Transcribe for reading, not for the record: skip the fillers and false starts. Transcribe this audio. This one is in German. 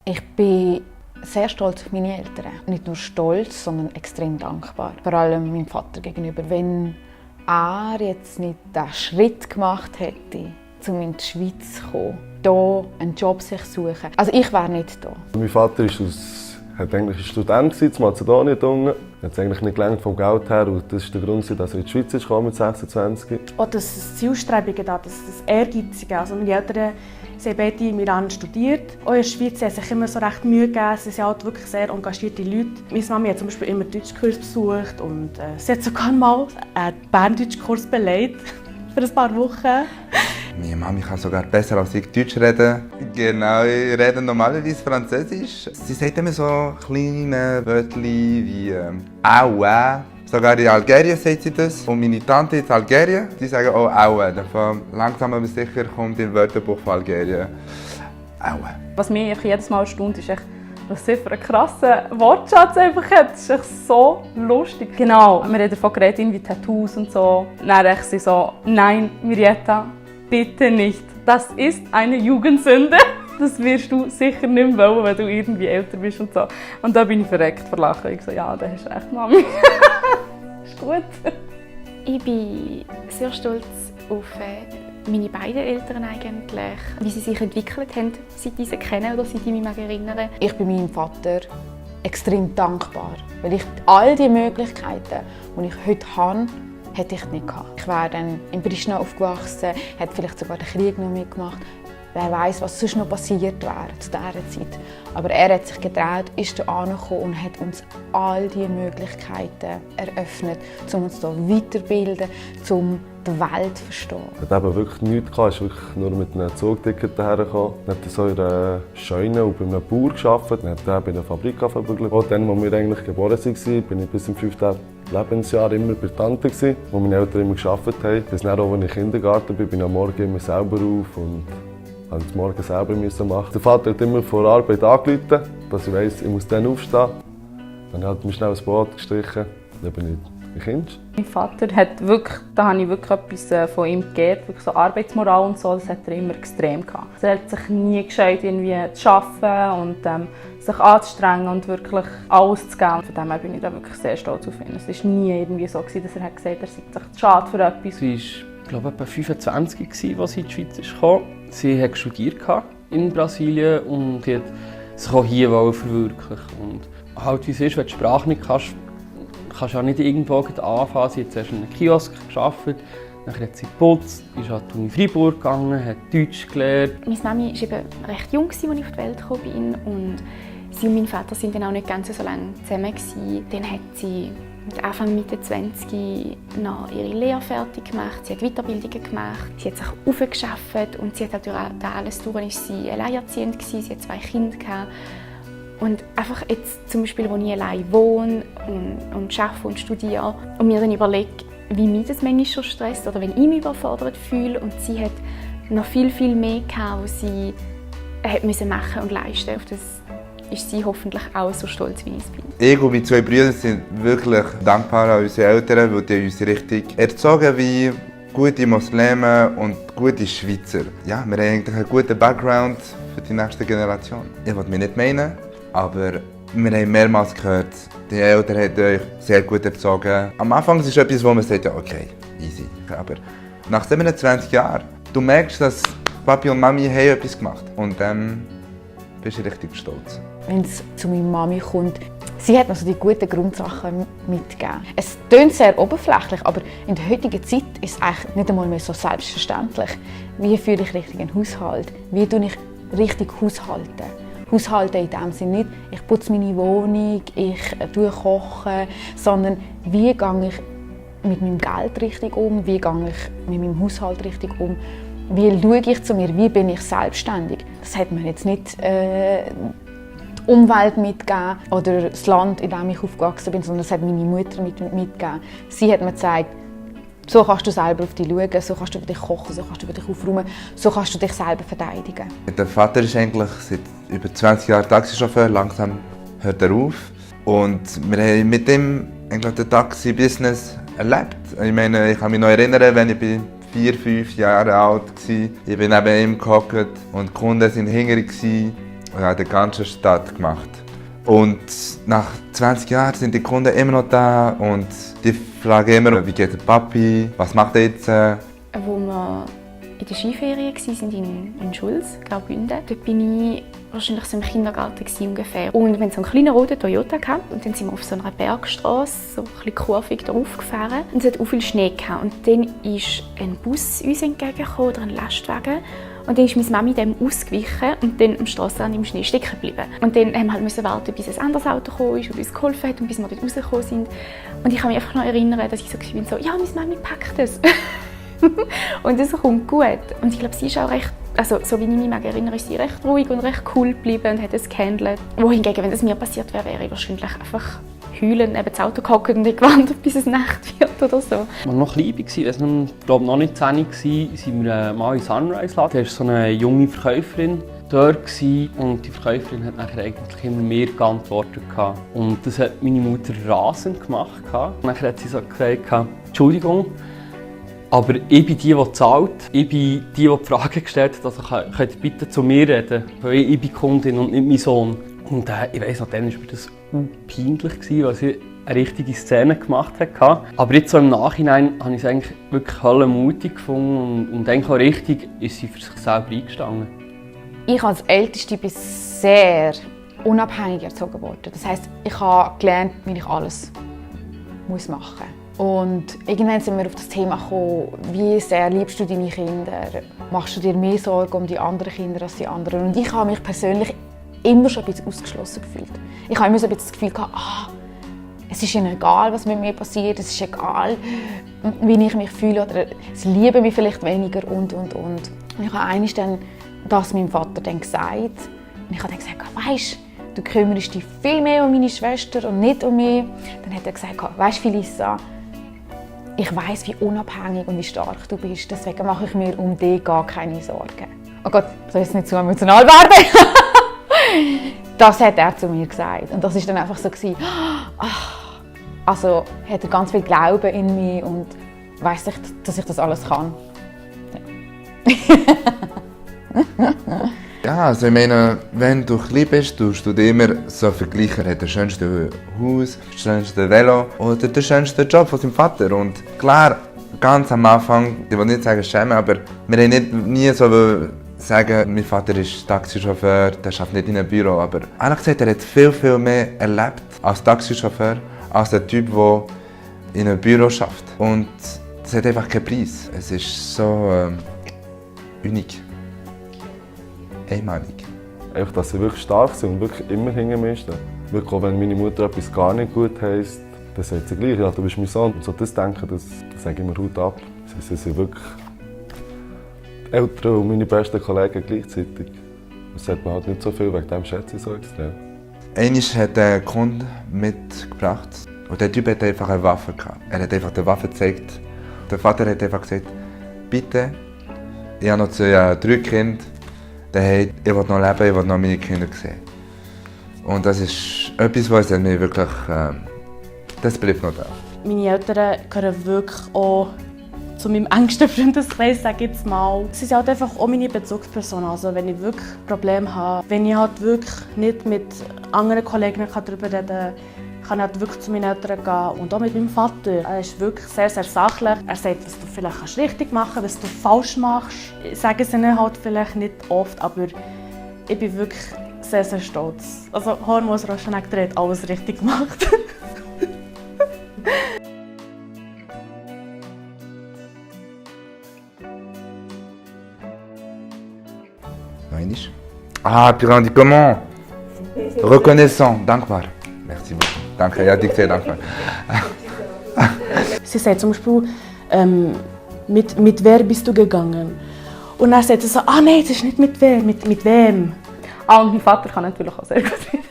Ich bin sehr stolz auf meine Eltern. Nicht nur stolz, sondern extrem dankbar. Vor allem meinem Vater gegenüber. Wenn er jetzt nicht den Schritt gemacht hätte, um in die Schweiz zu kommen, hier einen Job sich suchen. Also ich wäre nicht da. Mein Vater hat eigentlich ein Student in Mazedonien. Er hat es eigentlich nicht gelernt vom Geld her. Und das war der Grund, dass er in die Schweiz kam mit 26. Auch das Zielstrebige, das Ehrgeizige. Also meine Eltern haben beide im Iran studiert. Auch in der Schweiz haben sich immer so recht Mühe gegeben. Sie sind halt wirklich sehr engagierte Leute. Meine Mami hat zum Beispiel immer Deutschkurs besucht und sie hat sogar mal einen Berndeutschkurs belegt für ein paar Wochen. Meine Mami kann sogar besser als ich Deutsch reden. Genau, ich rede normalerweise Französisch. Sie sagt immer so kleine Wörter wie «Aua». Sogar in Algerien sagt sie das. Und meine Tante in Algerien, die sagen auch «Aua». Davon langsam aber sicher kommt im Wörterbuch von Algerien «Aua». Was mich jedes Mal erstaunt, ist, was sie für einen krassen Wortschatz einfach hat. Das ist echt so lustig. Genau, wir haben davon geredet, wie Tattoos und so. Dann dachte sie so «Nein, Mirietta, bitte nicht. Das ist eine Jugendsünde. Das wirst du sicher nicht mehr wollen, wenn du irgendwie älter bist und so.» Und da bin ich verreckt vor Lachen. Ich so, ja, das ist recht, Mami. Ist gut. Ich bin sehr stolz auf meine beiden Eltern eigentlich, wie sie sich entwickelt haben, seit ich sie kenne oder seit ich mich erinnere. Ich bin meinem Vater extrem dankbar, weil ich all die Möglichkeiten, die ich heute habe, hätte ich nicht gehabt. Ich wäre dann in Pristina aufgewachsen, hätte vielleicht sogar den Krieg noch mitgemacht. Wer weiß, was sonst noch passiert wäre zu dieser Zeit. Aber er hat sich getraut, ist hier angekommen und hat uns all diese Möglichkeiten eröffnet, um uns hier weiterzubilden, um die Welt zu verstehen. Er hat eben wirklich nichts gehabt, er ist wirklich nur mit einem Zugticket hergekommen. Er hat so in einer Scheune und bei einem Bauer gearbeitet. Er hat bei einer Fabrik gearbeitet. Auch dann, als wir eigentlich geboren waren, bin ich bis zum 5. Lebensjahr immer bei der Tante, wo meine Eltern immer gearbeitet haben. Bis dann, als ich in den Kindergarten bin ich am Morgen immer selber auf und musste es morgen selber machen. Der Vater hat immer vor der Arbeit angerufen, dass ich weiss, ich muss dann aufstehen. Dann hat er mir schnell ein Brot gestrichen, dann bin ich ein Kind. Mein Vater hat wirklich, da habe ich wirklich etwas von ihm gelernt, wirklich so Arbeitsmoral und so, das hat er immer extrem gehabt. Er hat sich nie gescheut, irgendwie zu arbeiten und sich anzustrengen und wirklich alles zu geben. Von dem her bin ich da wirklich sehr stolz auf ihn. Es war nie irgendwie so, dass er gesagt hat, er sei sich zu schade für etwas. Sie war, glaube ich, etwa 25, als sie in die Schweiz kam. Sie hat studiert in Brasilien und sie hat sich auch hier verwirklichen. Und halt, wie es ist, wenn du die Sprache nicht kannst du auch nicht irgendwo anfangen. Sie hat zuerst in einem Kiosk gearbeitet, dann hat sie geputzt, ist an die Uni Freiburg gegangen, hat Deutsch gelernt. Meine Mami war eben recht jung, als ich auf die Welt gekommen bin. Und sie und mein Vater waren dann auch nicht ganz so lange zusammen. Dann hat sie mit Anfang Mitte 20 noch ihre Lehre fertig gemacht. Sie hat Weiterbildungen gemacht. Sie hat sich aufgeschafft und sie hat durch das alles durch ist sie alleinerziehend gewesen. Sie hat 2 Kinder gehabt. Und einfach jetzt zum Beispiel, wo ich allein wohne und arbeite und studiere und mir dann überlege, wie mich das manchmal schon stresst oder wenn ich mich überfordert fühle. Und sie hat noch viel, viel mehr gehabt, was sie hat machen und leisten. Auf das ist sie hoffentlich auch so stolz, wie ich es bin. Ich und meine 2 Brüder sind wirklich dankbar an unsere Eltern, weil die uns richtig erzogen wie gute Muslime und gute Schweizer. Ja, wir haben eigentlich einen guten Background für die nächste Generation. Ich will mich nicht meinen, aber wir haben mehrmals gehört, die Eltern haben euch sehr gut erzogen. Am Anfang ist es etwas, wo man sagt, ja, okay, easy. Aber nach 27 Jahren, du merkst, dass Papi und Mami haben etwas gemacht haben. Und dann bist du richtig stolz. Wenn es zu meiner Mami kommt, sie hat mir so die guten Grundsachen mitgegeben. Es klingt sehr oberflächlich, aber in der heutigen Zeit ist es eigentlich nicht einmal mehr so selbstverständlich. Wie führe ich richtig einen Haushalt? Wie tue ich richtig haushalten? Haushalten in dem Sinne nicht, ich putze meine Wohnung, ich koche, sondern wie gehe ich mit meinem Geld richtig um, wie gehe ich mit meinem Haushalt richtig um, wie schaue ich zu mir, wie bin ich selbstständig. Das hat mir jetzt nicht die Umwelt mitgegeben oder das Land, in dem ich aufgewachsen bin, sondern das hat meine Mutter mitgegeben. Sie hat mir gezeigt, so kannst du selber auf dich schauen, so kannst du für dich kochen, so kannst du für dich aufräumen, so kannst du dich selber verteidigen. Der Vater ist eigentlich seit über 20 Jahren Taxichauffeur, langsam hört er auf. Und wir haben mit ihm eigentlich das Taxi-Business erlebt. Ich meine, ich kann mich noch erinnern, wenn ich 4, 5 Jahre alt war. Ich bin neben ihm gehockt und die Kunden waren hinterig. in der ganzen Stadt gemacht. Und nach 20 Jahren sind die Kunden immer noch da und die fragen immer, wie geht der Papi, was macht er jetzt? Wo wir in der Skiferien waren in Schulz, Graubünden, dort bin ich wahrscheinlich so im Kindergarten ungefähr. Und wir hatten so einen kleinen roten Toyota gehabt, und dann sind wir auf so einer Bergstrasse, so ein bisschen kurvig drauf gefahren. Und es hat auch viel Schnee gehabt. Und dann ist ein Bus uns entgegengekommen, oder ein Lastwagen. Und dann ist meine Mami dem ausgewichen und dann am Strassenrand im Schnee stecken geblieben. Und dann mussten wir warten, bis ein anderes Auto kam und uns geholfen hat und bis wir dort rausgekommen sind. Und ich kann mich einfach noch erinnern, dass ich so war, so, ja, meine Mami packt es. Und das kommt gut. Und ich glaube, sie ist auch recht, also so wie ich mich erinnere, ist sie recht ruhig und recht cool geblieben und hat es gehandelt. Wohingegen, wenn das mir passiert wäre, wäre ich wahrscheinlich einfach heulen, neben das Auto gehockt und nicht gewartet, bis es Nacht wird oder so. Als ich noch klein war, als ich glaube noch nicht 10 war, sind wir mal in Sunrise Laden. Da war so eine junge Verkäuferin dort und die Verkäuferin hat nachher eigentlich immer mehr geantwortet. Und das hat meine Mutter rasend gemacht. Und dann hat sie so gesagt, Entschuldigung, aber ich bin die zahlt. Ich bin die Fragen gestellt hat. Also könnt ihr bitte zu mir reden, weil ich bin Kundin und nicht mein Sohn. Und ich weiss noch, dann war mir das peinlich, weil sie eine richtige Szene gemacht hat. Aber jetzt so im Nachhinein habe ich es eigentlich wirklich mutig gefunden und eigentlich auch richtig ist sie für sich selber eingestanden. Ich als Älteste bin sehr unabhängig erzogen worden. Das heisst, ich habe gelernt, wie ich alles machen muss. Und irgendwann sind wir auf das Thema gekommen, wie sehr liebst du deine Kinder? Machst du dir mehr Sorgen um die anderen Kinder als die anderen? Und ich habe mich persönlich immer schon ein bisschen ausgeschlossen gefühlt. Ich habe immer so ein bisschen das Gefühl gehabt, es ist ihnen egal, was mit mir passiert, es ist egal, wie ich mich fühle, oder sie lieben mich vielleicht weniger und. Und ich habe einmal dann das meinem Vater dann gesagt. Und ich habe dann gesagt, weisst, du kümmerst dich viel mehr um meine Schwester und nicht um mich. Dann hat er gesagt, weisst Felissa, ich weiss, wie unabhängig und wie stark du bist, deswegen mache ich mir um dich gar keine Sorgen. Oh Gott, soll ich jetzt nicht zu emotional werden? Das hat er zu mir gesagt. Und das war dann einfach so, also hat er ganz viel Glauben in mich und weiss, dass ich das alles kann. Ja, also ich meine, wenn du klein bist, tust du dich immer so vergleichen. Er hat das schönste Haus, das schönste Velo oder den schönsten Job von seinem Vater. Und klar, ganz am Anfang, ich will nicht sagen schämen, aber wir haben nie so sagen, mein Vater ist Taxichauffeur, der arbeitet nicht in einem Büro. Aber ehrlich gesagt, er hat viel, viel mehr erlebt als Taxichauffeur, als der Typ, der in einem Büro arbeitet. Und es hat einfach keinen Preis. Es ist so unik. Einmalig. Einfach, dass sie wirklich stark sind und wirklich immer hinter mir stehen. Wirklich, auch wenn meine Mutter etwas gar nicht gut heisst, dann sagt sie gleich, ja, du bist mein Sohn. Und so das Denken, das sage ich mir Hut ab. Sie sind wirklich die Eltern und meine besten Kollegen gleichzeitig. Das sagt man halt nicht so viel, wegen dem schätze ich so extrem. Einmal hat ein Kunde mitgebracht und der Typ hatte einfach eine Waffe gehabt. Er hat einfach die Waffe gezeigt. Der Vater hat einfach gesagt, bitte, ich habe noch 3 Kinder. Ich will noch leben, ich will noch meine Kinder sehen. Und das ist etwas, was mir wirklich, das bleibt noch da. Meine Eltern gehören wirklich auch zu meinem engsten Freundeskreis, sage ich jetzt mal. Sie sind halt einfach auch meine Bezugspersonen. Also wenn ich wirklich Probleme habe, wenn ich halt wirklich nicht mit anderen Kollegen darüber reden kann, kann ich halt wirklich zu meinen Eltern gehen und auch mit meinem Vater. Er ist wirklich sehr, sehr sachlich. Er sagt, was du vielleicht richtig machen kannst, was du falsch machst. Ich sage es ihnen halt vielleicht nicht oft, aber ich bin wirklich sehr, sehr stolz. Also Hormos Roscheneck hat alles richtig gemacht. Puis on dit comment? Reconnaissant, dankbar. Merci beaucoup. Danke, ja, ich sehr dankbar. Sie sagt zum Beispiel, mit wer bist du gegangen? Und dann sagt sie so, nein, das ist nicht mit wer, mit wem? Und mein Vater kann natürlich auch sehr gut reden.